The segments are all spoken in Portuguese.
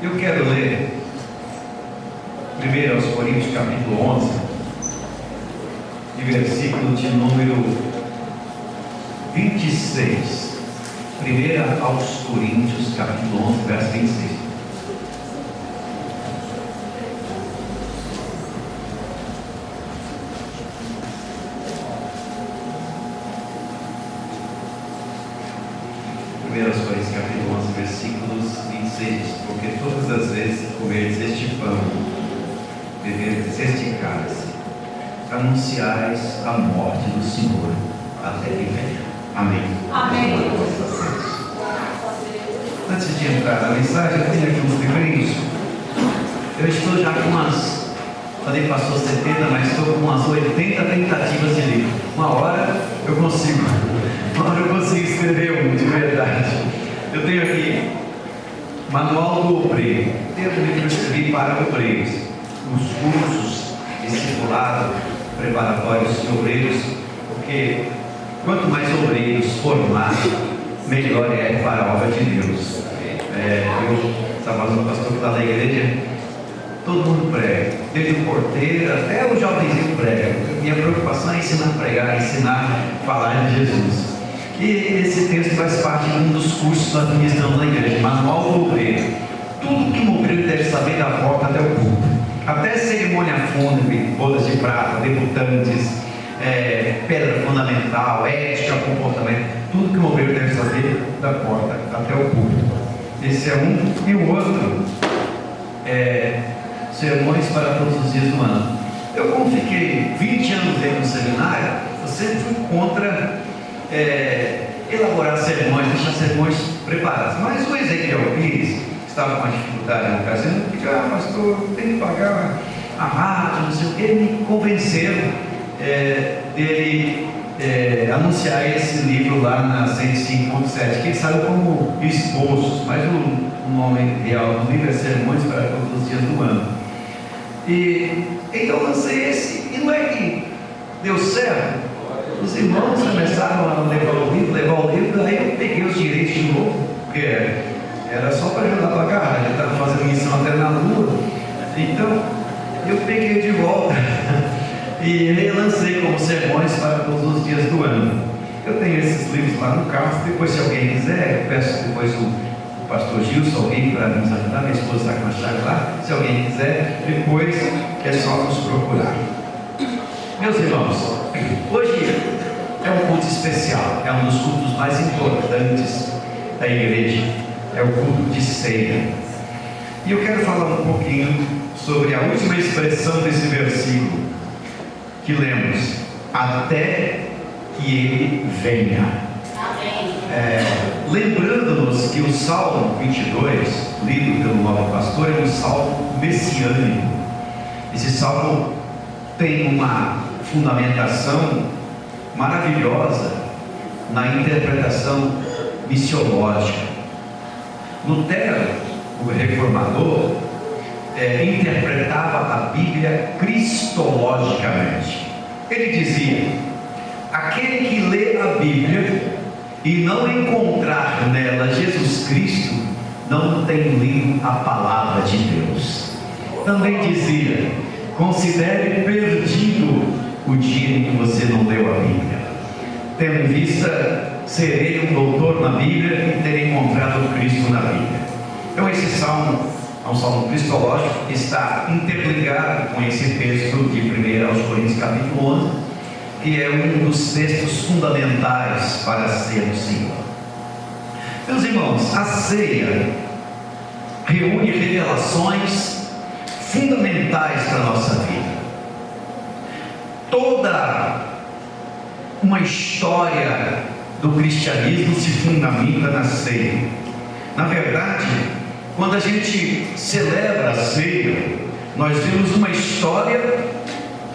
Eu quero ler 1 Coríntios capítulo 11, e versículo de número 26. 1 Coríntios capítulo 11, verso 26. Coríntios capítulo 11, versículos 26. Porque todas as vezes que comerdes este pão, beberdes este cálice, anunciais a morte do Senhor até que venha. Amém. Amém. Antes de entrar na mensagem, eu tenho aqui uns livrinhos. Eu estou já com umas, falei passou 70, mas estou com umas 80 tentativas de livro. Uma hora eu consigo escrever um de verdade. Eu tenho aqui Manual do Obreiro. Tem um livro que eu escrevi para obreiros, os cursos, discipulado, preparatórios de obreiros, porque quanto mais obreiros formados, melhor é para a obra de Deus. Eu estava falando com o pastor que está na igreja, todo mundo prega, desde o porteiro até o jovenzinho prega. Minha preocupação é ensinar a pregar, ensinar a falar de Jesus. E esse texto faz parte de um dos cursos da administração da igreja, Manual do Obreiro. Tudo que um obreiro deve saber da porta até o púlpito, até cerimônia fúnebre, bodas de prata, debutantes, pedra fundamental, ética, comportamento, tudo que um obreiro deve saber da porta até o púlpito. Esse é um. E o outro é Sermões para Todos os Dias do Ano. Eu, como fiquei 20 anos dentro do seminário, eu sempre fui contra elaborar sermões, deixar sermões preparados. Mas o Ezequiel Pires, que estava com uma dificuldade na ocasião, pastor, tem que pagar a rádio, não sei o que, me convenceram dele anunciar esse livro lá na 105.7, que ele saiu como esboços, mas o nome real do livro é Sermões para Todos os Dias do Ano. E então eu lancei esse, e não é que deu certo. Os irmãos começaram a levar o livro, aí eu peguei os direitos de novo, porque era só para ajudar a pagar, já estava fazendo missão até na Lua, então eu peguei de volta e relancei como Sermões para Todos os Dias do Ano. Eu tenho esses livros lá no carro, depois se alguém quiser, eu peço depois o pastor Gilson, alguém para nos ajudar, minha esposa está com a chave lá, se alguém quiser, depois é só nos procurar. Meus irmãos, hoje é um culto especial, é um dos cultos mais importantes da igreja, é o culto de ceia. E eu quero falar um pouquinho sobre a última expressão desse versículo que lemos: até que ele venha. Lembrando-nos que o Salmo 22, lido pelo novo pastor, é um salmo messiânico. Esse salmo tem uma fundamentação maravilhosa na interpretação missiológica. Lutero, o reformador, interpretava a Bíblia cristologicamente. Ele dizia: aquele que lê a Bíblia e não encontrar nela Jesus Cristo, não tem lido a palavra de Deus. Também dizia: considere perdido o dia em que você não leu a Bíblia, tendo em vista ser ele um doutor na Bíblia e ter encontrado Cristo na Bíblia. Então esse salmo é um salmo cristológico que está interligado com esse texto de 1 Coríntios capítulo 11, que é um dos textos fundamentais para a ceia do Senhor. Meus irmãos, a ceia reúne revelações fundamentais para a nossa vida. Toda uma história do cristianismo se fundamenta na ceia. Na verdade, quando a gente celebra a ceia, nós vemos uma história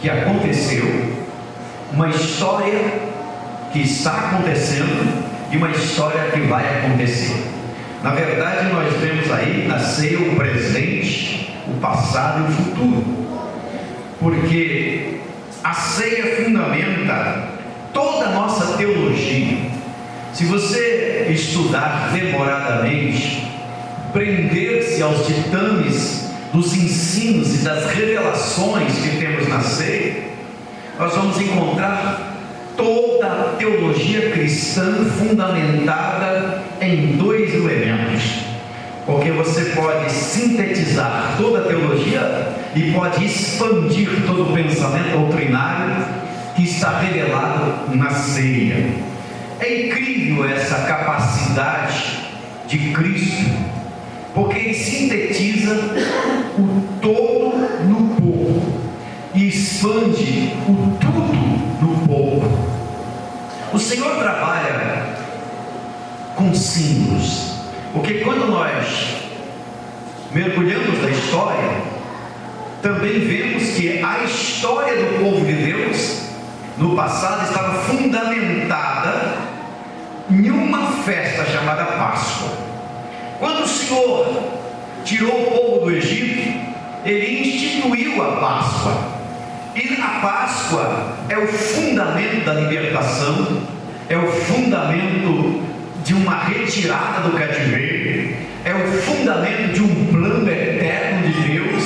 que aconteceu, uma história que está acontecendo e uma história que vai acontecer. Na verdade, nós vemos aí na ceia o presente, o passado e o futuro, porque a ceia fundamenta toda a nossa teologia. Se você estudar demoradamente, prender-se valores e aos ditames dos ensinos e das revelações que temos na ceia, nós vamos encontrar toda a teologia cristã fundamentada em 2 elementos. Porque você pode sintetizar toda a teologia e pode expandir todo o pensamento doutrinário que está revelado na ceia. É incrível essa capacidade de Cristo, porque ele sintetiza o todo no pouco e expande o tudo no pouco. O Senhor trabalha com símbolos, porque quando nós mergulhamos na história, também vemos que a história do povo de Deus no passado estava fundamentada em uma festa chamada Páscoa. Quando o Senhor tirou o povo do Egito, ele instituiu a Páscoa. E a Páscoa é o fundamento da libertação, é o fundamento de uma retirada do cativeiro, é o fundamento de um plano eterno de Deus,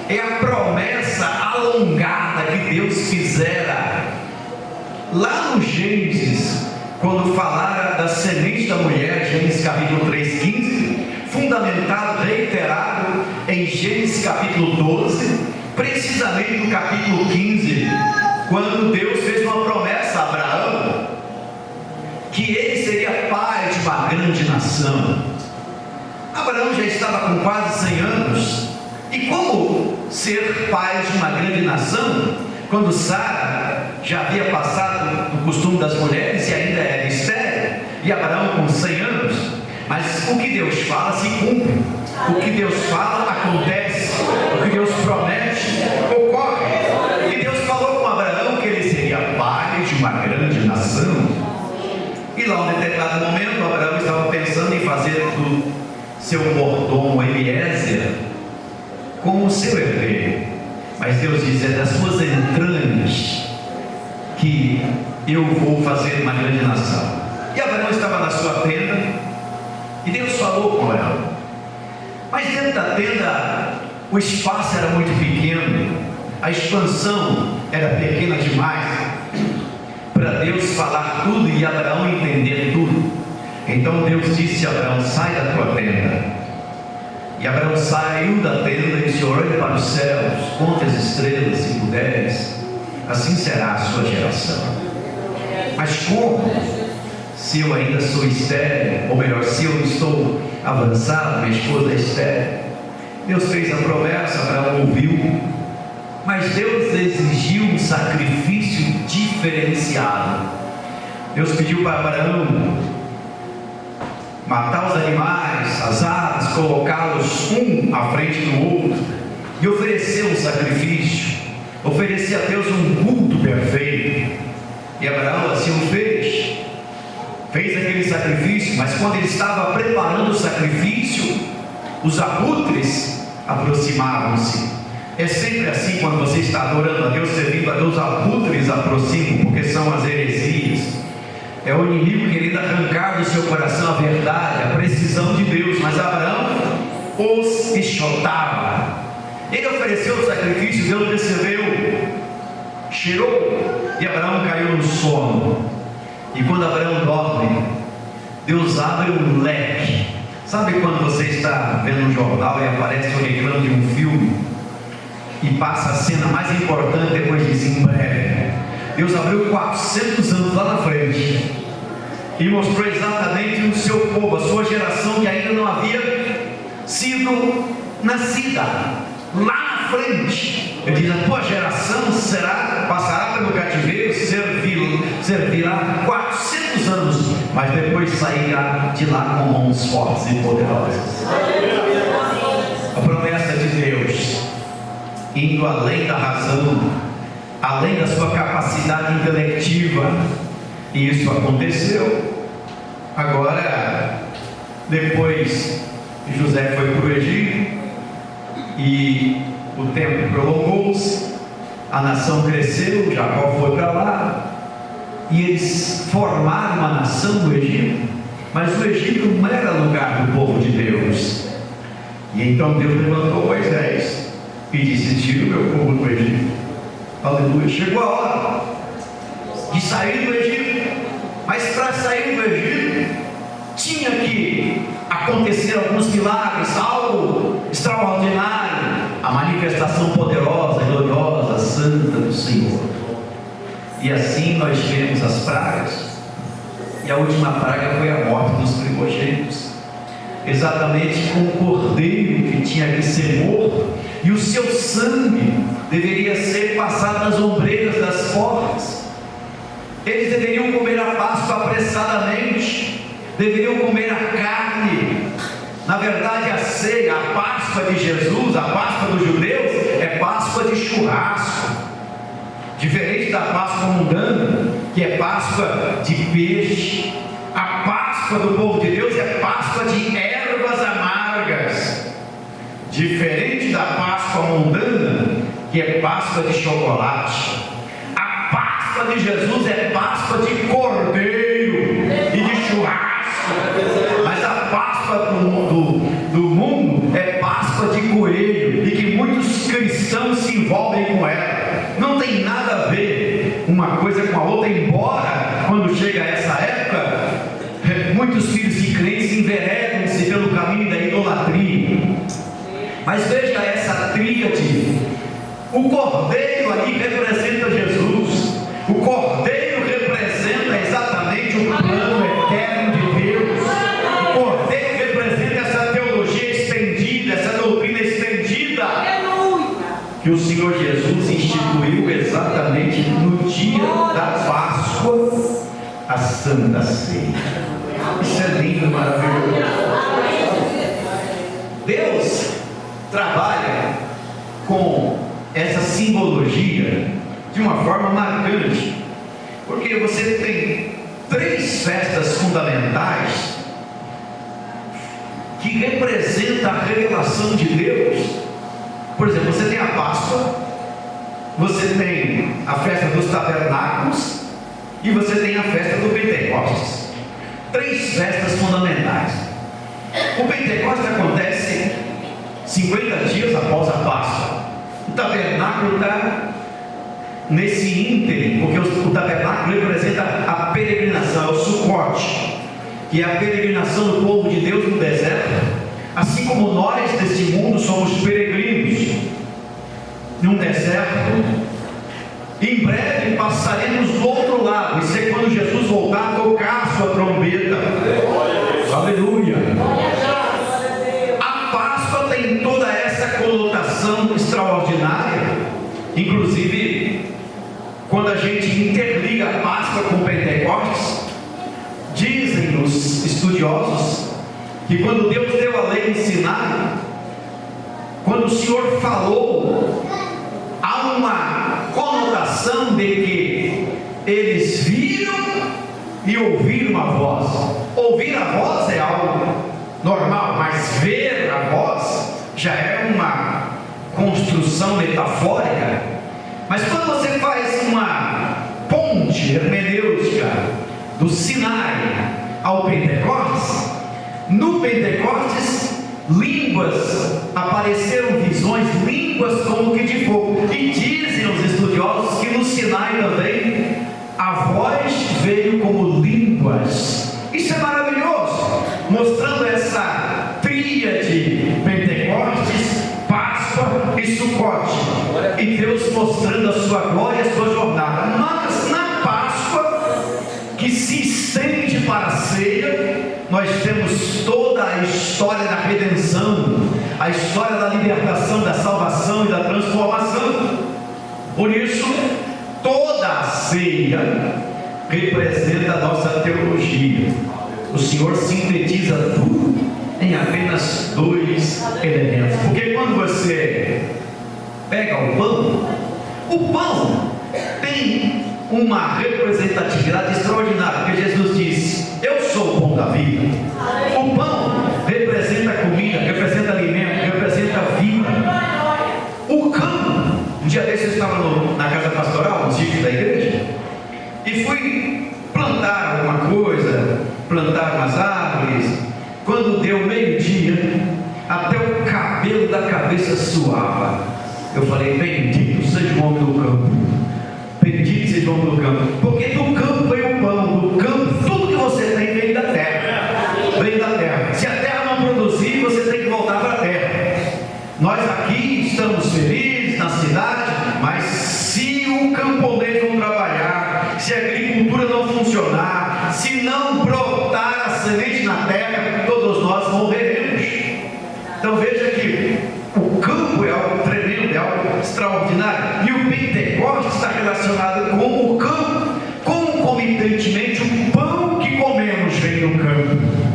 é a promessa alongada que Deus fizera lá no Gênesis, quando falara da semente da mulher, Gênesis capítulo 3:15, fundamentado, reiterado em Gênesis capítulo 12, precisamente no capítulo 15, quando Deus fez uma promessa a Abraão, que ele seria pai de uma grande nação. Abraão já estava com quase 100 anos, e como ser pai de uma grande nação, quando Sara já havia passado o costume das mulheres e ainda era estéril, e Abraão com 100 anos, mas o que Deus fala se cumpre, o que Deus fala acontece, o que Deus promete ocorre, e Deus falou com Abraão que ele seria pai de uma grande nação. E lá, em um determinado momento, Abraão estava pensando em fazer do seu mordomo Eliezer como seu herdeiro. Mas Deus diz: é das suas entranhas que eu vou fazer uma grande nação. E Abraão estava na sua tenda, e Deus falou com Abraão. Mas dentro da tenda, o espaço era muito pequeno, a expansão era pequena demais para Deus falar tudo e Abraão entender tudo. Então Deus disse a Abraão: sai da tua tenda. E Abraão saiu da tenda e disse: olhe para os céus, conte as estrelas se puderes, assim será a sua geração. Mas como? Se eu ainda sou estéril, ou melhor, se eu estou avançado, minha esposa é estéril. Deus fez a promessa, Abraão ouviu, mas Deus exigiu um sacrifício diferenciado. Deus pediu para Abraão matar os animais, as aves, colocá-los um à frente do outro e oferecer um sacrifício, oferecer a Deus um culto perfeito. E Abraão assim o fez aquele sacrifício, mas quando ele estava preparando o sacrifício, os abutres aproximavam-se. É sempre assim quando você está adorando a Deus, servindo a Deus, os abutres aproximam, porque são as heresias. É o inimigo querendo arrancar do seu coração a verdade, a precisão de Deus. Mas Abraão os enxotava. Ele ofereceu o sacrifício, Deus recebeu, cheirou, e Abraão caiu no sono. E quando Abraão dorme, Deus abre um leque. Sabe quando você está vendo um jornal e aparece o reclame de um filme e passa a cena mais importante, depois diz: em breve. Deus abriu 400 anos lá na frente e mostrou exatamente o seu povo, a sua geração que ainda não havia sido nascida. Lá na frente, ele diz: a tua geração passará pelo cativeiro, servirá 400 anos, mas depois sairá de lá com mãos fortes e poderosas. A promessa de Deus, indo além da razão, além da sua capacidade intelectiva, e isso aconteceu. Agora, depois que José foi para o Egito e o tempo prolongou-se, a nação cresceu, Jacó foi para lá e eles formaram uma nação no Egito, mas o Egito não era lugar do povo de Deus. E E então Deus levantou Moisés e disse: tira o meu povo do Egito. Aleluia. Chegou a hora de sair do Egito, mas para sair do Egito tinha que acontecer alguns milagres, algo extraordinário, a manifestação poderosa, gloriosa, santa do Senhor. E assim nós tivemos as pragas, e a última praga foi a morte dos primogênitos, exatamente com o cordeiro que tinha que ser morto, e o seu sangue deveria ser passado nas ombreiras das portas. Eles deveriam comer a Páscoa apressadamente, deveriam comer a carne. Na verdade, a ceia, a Páscoa de Jesus, a Páscoa dos judeus, é Páscoa de churrasco, diferente da Páscoa mundana, que é Páscoa de peixe. A Páscoa do povo de Deus é Páscoa de ervas amargas, diferente da Páscoa mundana, que é Páscoa de chocolate. A Páscoa de Jesus é Páscoa de cordeiro e de churrasco, mas a Páscoa do mundo é Páscoa de coelho, e que muitos cristãos se envolvem com ela. Não tem nada a ver uma coisa com a outra, embora quando chega essa época, muitos filhos de crentes enveredam-se pelo caminho da idolatria. Mas veja essa tríade: o cordeiro ali representa Jesus, o cordeiro representa exatamente o plano eterno de Deus, o cordeiro representa essa teologia estendida, essa doutrina estendida que o Senhor Jesus instituiu exatamente no dia da Páscoa, a Santa Ceia. Isso é lindo, maravilhoso. Deus trabalha com essa simbologia de uma forma marcante, porque você tem 3 festas fundamentais que representam a revelação de Deus. Por exemplo, você tem a Páscoa, você tem a festa dos tabernáculos e você tem a festa do Pentecostes. 3 festas fundamentais. O Pentecostes acontece 50 dias após a Páscoa. O tabernáculo está nesse ínterim, porque o tabernáculo representa a peregrinação, o Sucote, que é a peregrinação do povo de Deus no deserto. Assim como nós deste mundo somos peregrinos num deserto, em breve passaremos do outro lado. Isso é quando Jesus voltar a tocar a sua trombeta. Aleluia. A Páscoa tem toda essa conotação extraordinária. Inclusive, quando a gente interliga a Páscoa com Pentecostes, dizem os estudiosos que quando Deus deu a lei em Sinai, quando o Senhor falou, há uma conotação de que eles viram e ouviram a voz. Ouvir a voz é algo normal, mas ver a voz já é uma construção metafórica. Mas quando você faz uma ponte hermenêutica do Sinai ao Pentecostes, no Pentecostes, línguas apareceram, visões, línguas como que de fogo. E dizem os estudiosos que no Sinai também a voz veio como línguas. Isso é maravilhoso, mostrando essa tríade: Pentecostes, Páscoa e Sucote, e Deus mostrando a sua glória e a sua jornada. Mas na Páscoa, que se estende para a ceia, nós temos toda a história da redenção, a história da libertação, da salvação e da transformação. Por isso, toda a ceia representa a nossa teologia. O Senhor sintetiza tudo em apenas 2 elementos. Porque quando você pega o pão tem uma representatividade extraordinária, porque Jesus disse: eu sou o pão da vida. O pão representa comida, representa alimento, representa vida. O campo, um dia desse eu estava na casa pastoral, no sítio da igreja, e fui plantar alguma coisa, plantar umas árvores. Quando deu meio-dia, até o capim da cabeça suava. Eu falei: bendito seja o homem do campo, bendito seja o homem do campo, porque do campo vem o pão, do campo tudo que você tem vem da terra, vem da terra. Se a terra não produzir, você tem que voltar para a terra. Nós aqui estamos felizes na cidade, mas se o camponês não trabalhar, se a agricultura não funcionar, se não brotar a semente na terra, todos nós morreremos. Então veja que o campo é algo tremendo, é algo extraordinário, e o Pentecostes está relacionado com o campo. Concomitantemente, o pão que comemos vem do campo.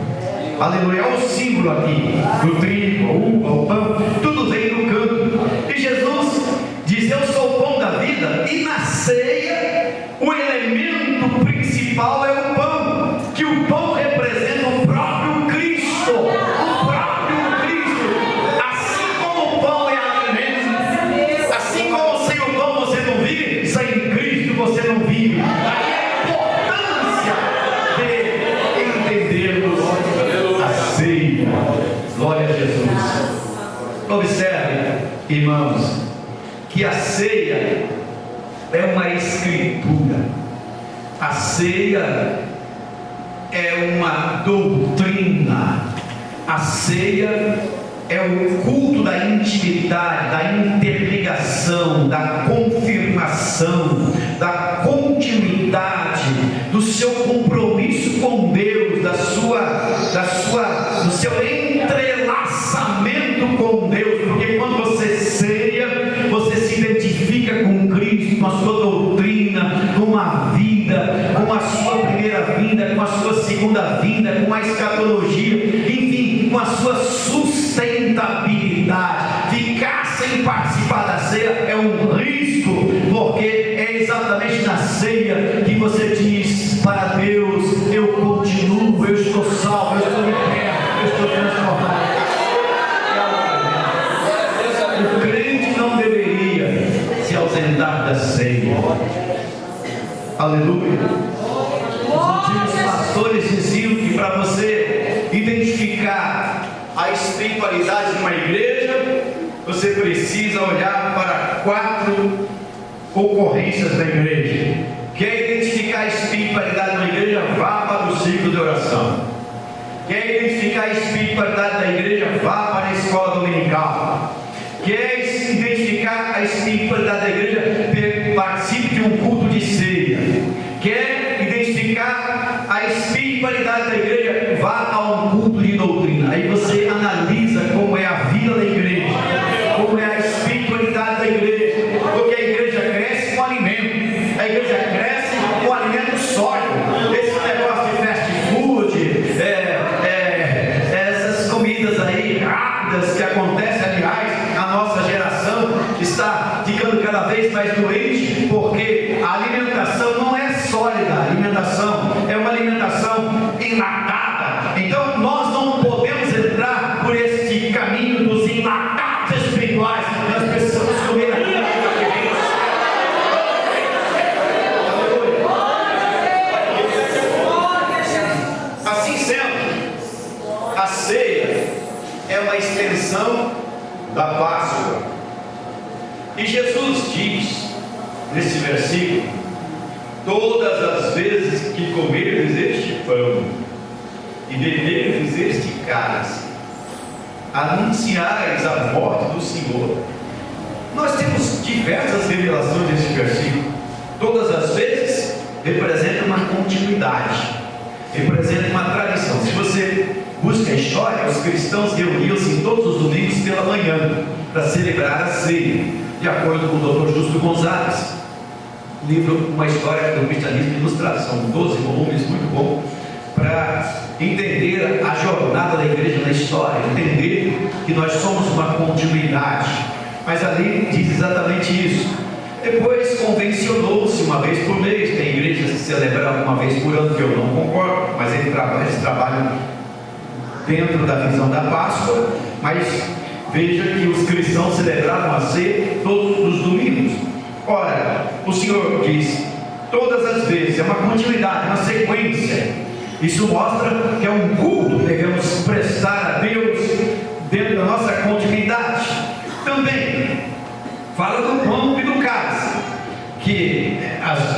Aleluia, é o símbolo aqui do trigo, a uva, o pão, tudo vem do campo. E Jesus diz: eu sou o pão da vida. E na ceia, o elemento principal é o pão, que o pão representa o próprio Cristo. O próprio Cristo. Assim como o pão é alimento, assim como sem o pão você não vive, sem Cristo você não vive. Aí a importância de entendermos a ceia. Glória a Jesus. Observe, irmãos, que a ceia é uma escritura. A ceia é uma doutrina. A ceia é o culto da intimidade, da interligação, da confirmação, da continuidade, do seu compromisso com Deus, do seu entrelaçamento com Deus, porque quando você ceia, você se identifica com Cristo, com a sua doutrina, com a vida, com a sua primeira vinda, com a sua segunda vinda, com a escatologia, enfim, com a sua sustentabilidade. Ficar sem participar da ceia é um risco, porque é exatamente na ceia que você diz para Deus: eu continuo, eu estou salvo, eu estou liberto, eu estou transformado. O crente não deveria se ausentar da ceia. Aleluia. Os antigos pastores diziam que para você identificar a espiritualidade de uma igreja, você precisa olhar para 4 ocorrências da igreja. Quer identificar a espiritualidade de uma igreja? Vá para o ciclo de oração. Quer identificar a espiritualidade da igreja? Vá para a escola dominical. Quer identificar a espiritualidade da igreja? Participe de um culto de ceia. Quer identificar a espiritualidade da igreja? Vá a um culto de doutrina. Aí você analisa como é a vida da igreja, como é a espiritualidade da igreja, porque a igreja cresce com alimento, a igreja cresce com alimento sólido. Esse negócio de fast food, essas comidas aí rápidas que acontecem, aliás, a nossa geração está ficando cada vez mais doente, porque a alimentação não é sólida, a alimentação é uma alimentação enlatada. Então nós não podemos entrar por este caminho dos enlatados espirituais. Nós precisamos comer aquilo que queremos. Assim sendo, a ceia é uma extensão da Páscoa. E Jesus diz nesse versículo: todas as vezes que comerdes este pão e beberdes este cálice, anunciais a morte do Senhor. Nós temos diversas revelações nesse versículo. Todas as vezes representa uma continuidade, representa uma tradição. Se você busca a história, os cristãos reuniam-se todos os domingos pela manhã para celebrar a ceia, de acordo com o Dr. Justo Gonzalez. Livro, uma história do cristianismo ilustrado, são 12 volumes, muito bom, para entender a jornada da igreja na história, entender que nós somos uma continuidade. Mas ali diz exatamente isso. Depois convencionou-se uma vez por mês, tem igrejas que celebram uma vez por ano, que eu não concordo, mas eles trabalham dentro da visão da Páscoa. Mas veja que os cristãos celebravam a ceia todos os domingos. Ora, o Senhor diz todas as vezes, é uma continuidade, uma sequência. Isso mostra que é um culto que devemos prestar a Deus dentro da nossa continuidade. também fala do pão e do cálice, que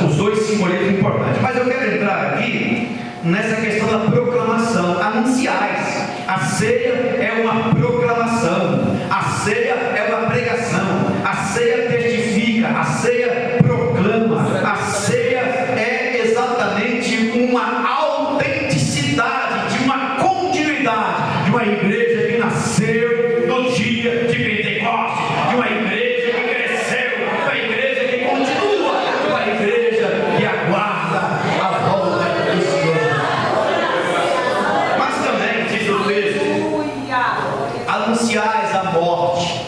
os dois simbolismos importantes. Mas eu quero entrar aqui nessa questão da proclamação. Anunciais. A ceia é uma proclamação, a ceia é uma pregação, a ceia testifica, a ceia proclama, a ceia é exatamente uma autenticidade, de uma continuidade, de uma igreja que nasceu no dia de Pentecostes, de uma igreja que cresceu, de uma igreja que continua, de uma igreja que aguarda a volta do Senhor. Mas também, diz o texto, anunciais a morte,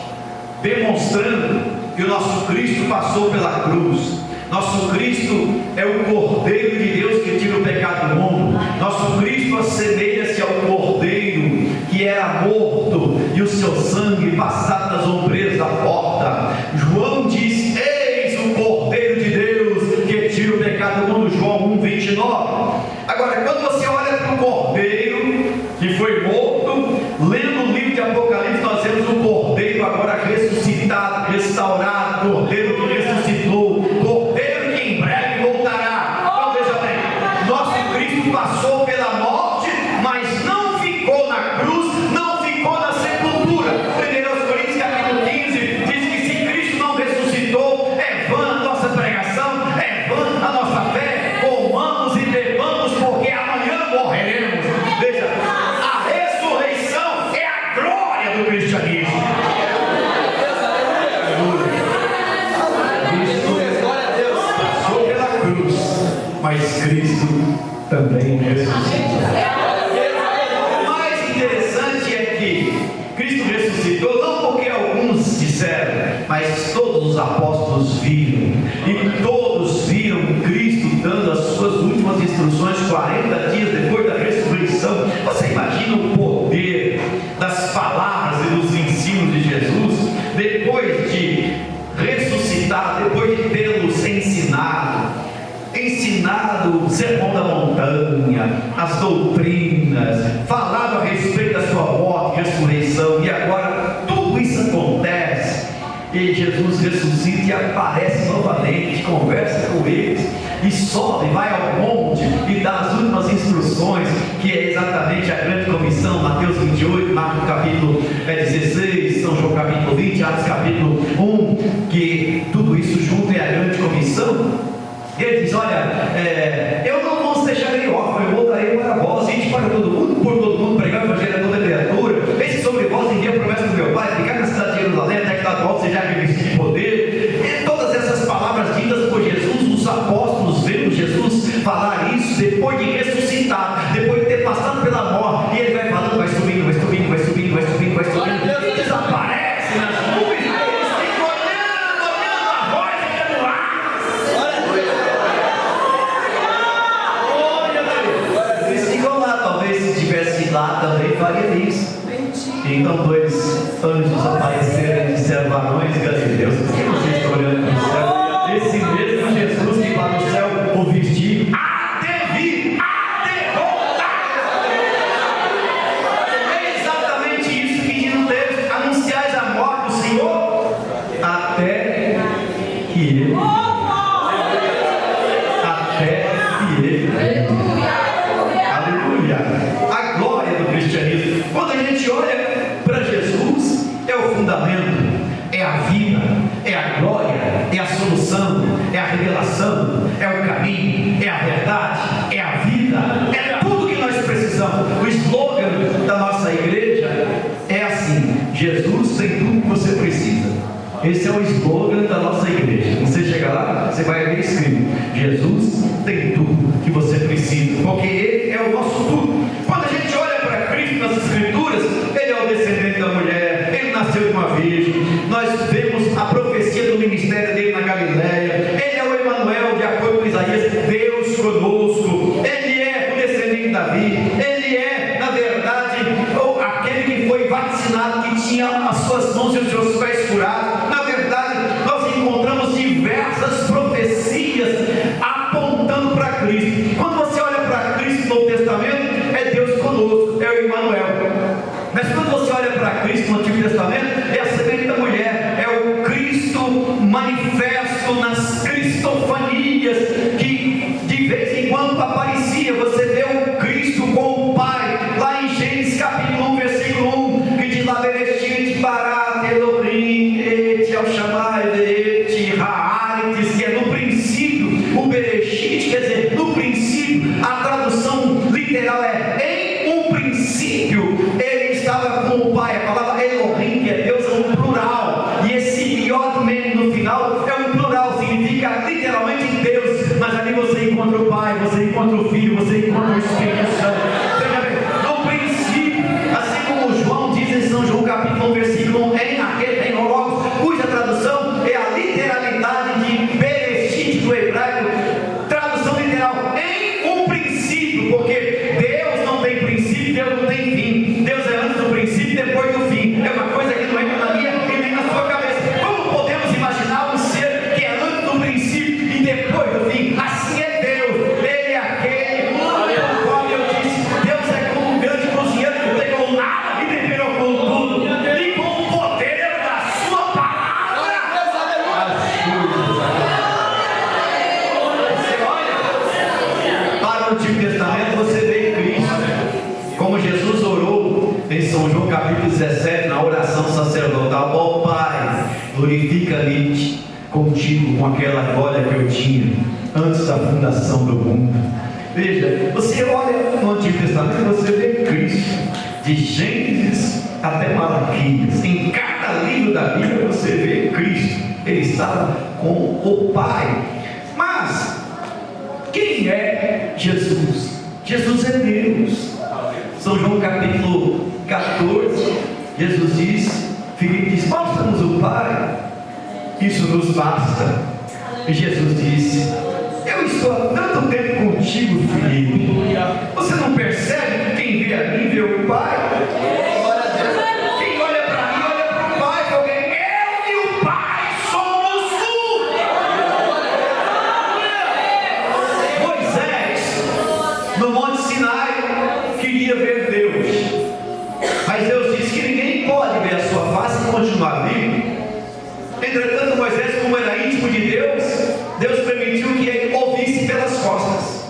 demonstrando que o nosso Cristo passou pela cruz. Nosso Cristo é o Cordeiro de Deus que tira o pecado do mundo. Nosso Cristo assemelha-se ao Cordeiro que era morto e o seu sangue passado nas ombreiras da porta. João diz: eis o Cordeiro de Deus que tira o pecado do mundo. João 1:29. Agora, quando você olha para o Cordeiro que foi morto, lendo o livro de Apocalipse, nós vemos o Cordeiro agora ressuscitado, restaurado, Cordeiro que ressuscitou, Cordeiro que em breve voltará. Então veja bem, nosso Cristo passou pela morte, mas não ficou na cruz, não ficou na sepultura. 1 Coríntios capítulo 15 diz que se Cristo não ressuscitou, é vã a nossa pregação, é vã a nossa fé. Comamos e bebamos, porque amanhã morreremos. Veja, a ressurreição é a glória do cristianismo. Mas Cristo também ressuscitou. O mais interessante é que Cristo ressuscitou não porque alguns disseram, mas todos os apóstolos viram, e todos viram Cristo dando as suas últimas instruções 40 dias depois da ressurreição. Você imagina o poder das palavras e dos ensinos de Jesus depois de ressuscitar, depois de tê-los ensinado o sermão da montanha, as doutrinas, falado a respeito da sua morte e ressurreição, e agora tudo isso acontece, e Jesus ressuscita e aparece novamente, conversa com eles, e sobe, vai ao monte e dá as últimas instruções, que é exatamente a grande comissão. Mateus 28, Marcos capítulo 16, São João capítulo 20, Atos capítulo 1, que tudo isso junto é a grande comissão. Ele diz: olha, eu não vou deixar ele órfão, eu voltarei para vós, e para todo mundo, por todo mundo, pregar o evangelho a toda criatura. Pense sobre vós em dia a promessa do meu Pai, ficar na cidade de Jerusalém, até que da qual seja revestido de poder. E todas essas palavras ditas por Jesus, os apóstolos vendo Jesus falar isso depois de ressuscitar, depois de ter passado pela morte, e ele vai falando, vai subindo, vai subindo, vai subindo, vai subindo, vai subindo, e desaparece nas nuvens. Lá também faria isso. Então 2 anjos apareceram e disseram: varões galileus, por que vocês estão olhando para o céu? Esse mesmo Jesus que lá no céu o vestiu, há de vir, há de voltar. É exatamente isso que diz no texto: anunciais a morte do Senhor até que ele a glória do cristianismo. Quando a gente olha para Jesus, é o fundamento, é a vida, é a glória, é a solução, é a revelação, é o caminho, é a verdade, é a vida, é tudo que nós precisamos. O slogan da nossa igreja é assim: Jesus tem tudo que você precisa. Esse é o slogan da nossa igreja. Você chega lá, você vai ver escrito: Jesus tem tudo que você precisa, porque Ele é o nosso tudo. Quando a gente olha para Cristo nas Escrituras, Ele é o descendente da mulher, Ele nasceu de uma virgem. Nós vemos a profecia do ministério dele na Galileia. Ele é o Emanuel, de acordo com Isaías, Deus conosco. Ele é o descendente de Davi. Ele é, na verdade, aquele que foi vacinado, que tinha as suas mãos e os seus pés furados. Na verdade, nós encontramos diversas profecias apontando para Cristo. Quando você olha para Cristo no Novo Testamento, é Deus conosco, é o Emanuel. Mas quando você olha para Cristo no Antigo Testamento, é a semente da mulher, palavra Elohim, que é Deus, é um plural. E esse Yod Mem no final é um plural, significa literalmente Deus. Mas ali você encontra o Pai, você encontra o Filho, você encontra o Espírito Santo. Veja bem, no princípio, assim como João diz em São João capítulo 1, versículo 1, em Logos, cuja tradução é a literalidade de Bereshit do hebraico, tradução literal, em um princípio, porque Deus não tem princípio, Deus não tem fim. Deus é antes do princípio e depois do fim. É uma coisa que não entra na minha e nem na sua cabeça. Como podemos imaginar um ser que é antes do princípio e depois do fim? Assim é Deus. Ele é aquele, conforme eu disse, Deus é como um grande cozinheiro que pegou nada e temperou com tudo, e com o poder da sua palavra. Você olha para o Antigo Testamento, você vê Cristo, como Jesus orou em São João capítulo 17, na oração sacerdotal: ó Pai, glorifica-me contigo com aquela glória que eu tinha antes da fundação do mundo. Veja, você olha no Antigo Testamento, você vê Cristo, de Gênesis até Malaquias. Em cada livro da Bíblia você vê Cristo. Ele estava com o Pai. Mas quem é Jesus? Jesus é Deus. São João capítulo 14, Jesus diz, Filipe diz: mostra-nos o Pai, isso nos basta. E Jesus disse: eu estou há tanto tempo contigo, Filipe, você não percebe que quem vê a mim vê o Pai? Quem olha para mim olha para o Pai, porque eu e o Pai somos um. Moisés, no Monte Sinai, queria ver Deus, mas Deus disse que ninguém pode ver a sua face e continuar vivo. Entretanto, Moisés, como era íntimo de Deus, Deus permitiu que ele ouvisse pelas costas.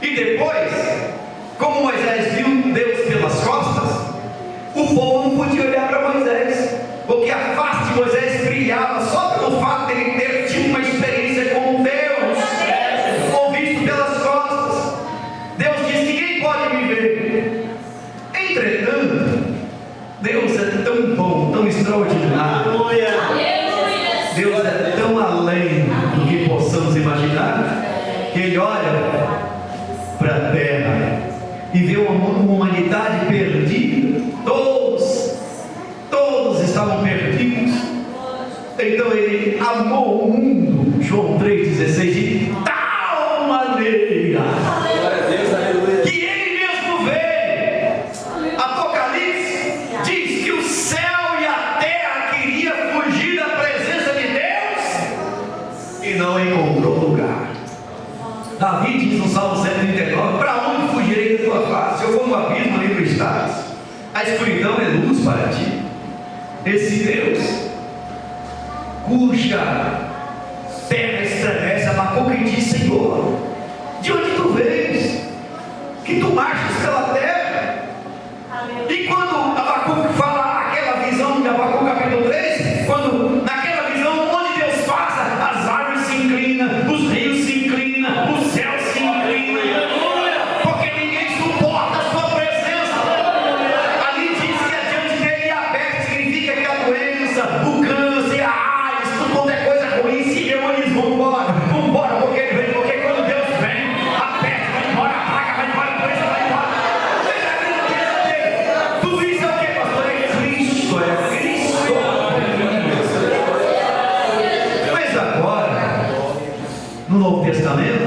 E depois, como Moisés viu Deus pelas costas, o povo não podia olhar para Moisés, porque a face de Moisés brilhava só pelo fato de ele ter tido uma experiência com Deus, ouvido pelas costas. Deus disse: ninguém pode me ver. Entretanto, Deus é tão bom, tão extraordinário. Deus é tão além do que possamos imaginar, que Ele olha para a terra e vê uma humanidade perdida. Todos estavam perdidos. Então Ele amou o mundo, João 3,16, de tal maneira que Ele mesmo veio. Apocalipse diz que o céu e a terra queria fugir da presença de Deus e não encontrou lugar. Davi diz no Salmo 139: para onde fugirei da tua face? Se eu for no abismo, ali tu estás. A escuridão é luz para ti. Esse Deus, cuja terra estremece, Abacuque diz: Senhor, de onde tu vens, que tu marchas pela terra? E quando Abacuque fala aquela visão de Abacuque capítulo 3, quando naquela visão onde Deus passa, as árvores se inclinam, os rios se inclinam, o céu se inclina, porque ninguém suporta a sua presença. Ali diz que adiante dele a peste, significa que a doença, o câncer, a AIDS, tudo quanto é coisa ruim, se eles vão embora, porque ele vem, porque quando Deus vem, a peste vai embora, a praga vai embora, a doença vai embora. Tudo isso é o que, pastor? É Cristo, é Cristo. Mas agora, no Novo Testamento,